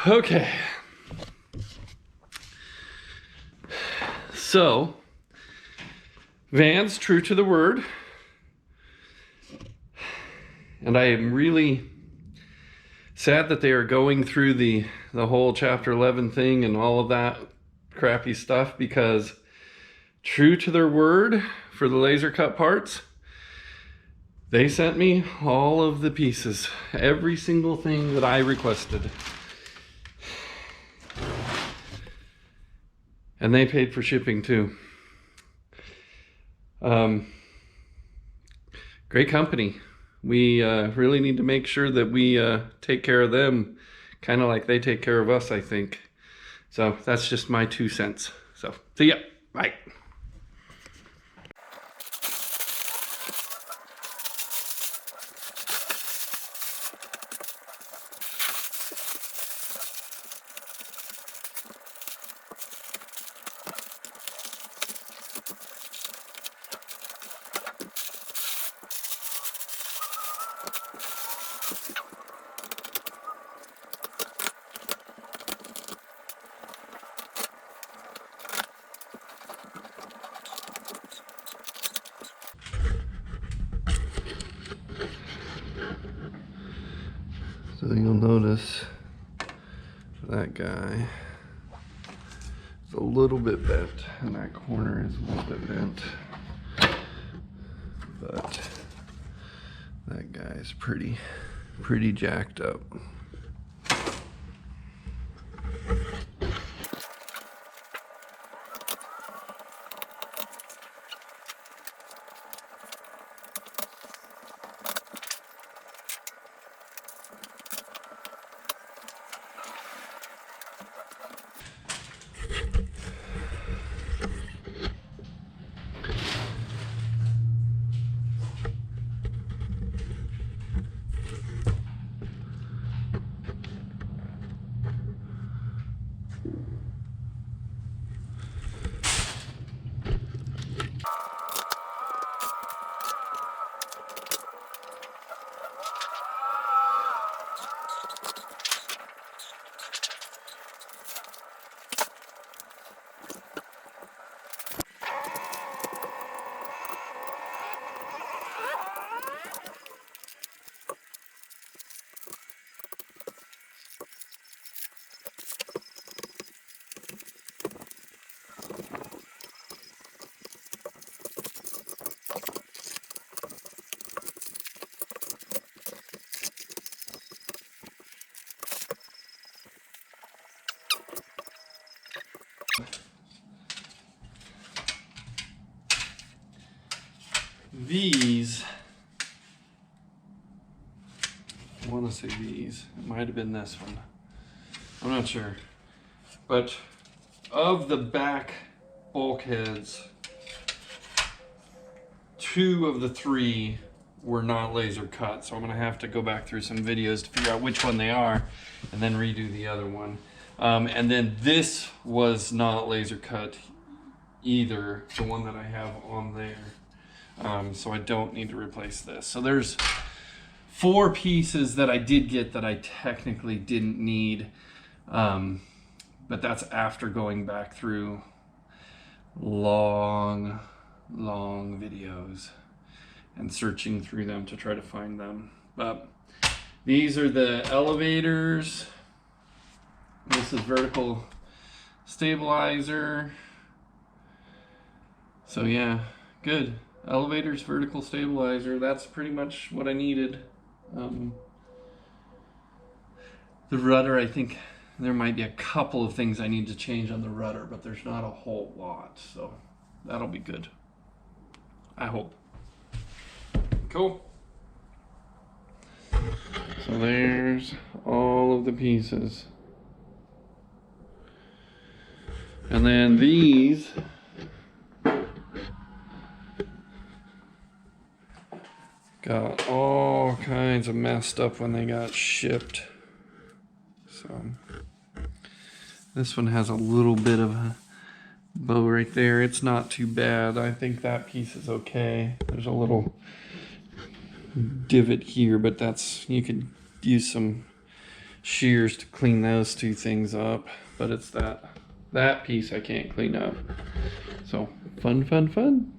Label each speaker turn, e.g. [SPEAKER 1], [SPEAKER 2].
[SPEAKER 1] Okay. So, Vans, true to the word. And I am really sad that they are going through the whole Chapter 11 thing and all of that crappy stuff, because true to their word for the laser cut parts, they sent me all of the pieces, every single thing that I requested. And they paid for shipping too. Great company. We really need to make sure that we take care of them kind of like they take care of us, I think. So that's just my 2 cents. So see ya. Bye. So you'll notice that guy is a little bit bent, and that corner is a little bit bent. But that guy is pretty jacked up. These, I want to say these, it might have been this one, I'm not sure, but of the back bulkheads, 2 of the 3 were not laser cut, so I'm going to have to go back through some videos to figure out which one they are and then redo the other one. And then this was not laser cut either, the one that I have on there. So I don't need to replace this. So there's 4 pieces that I did get that I technically didn't need, but that's after going back through long videos and searching through them to try to find them. But these are the elevators. This is vertical stabilizer. So yeah, good. Elevators, vertical stabilizer, that's pretty much what I needed. The rudder, I think there might be a couple of things I need to change on the rudder, but there's not a whole lot, so that'll be good. I hope. Cool. So there's all of the pieces. And then these got all kinds of messed up when they got shipped. So this one has a little bit of a bow right there. It's not too bad. I think that piece is okay. There's a little divot here, but that's, you could use some shears to clean those two things up, but it's that piece I can't clean up. So fun.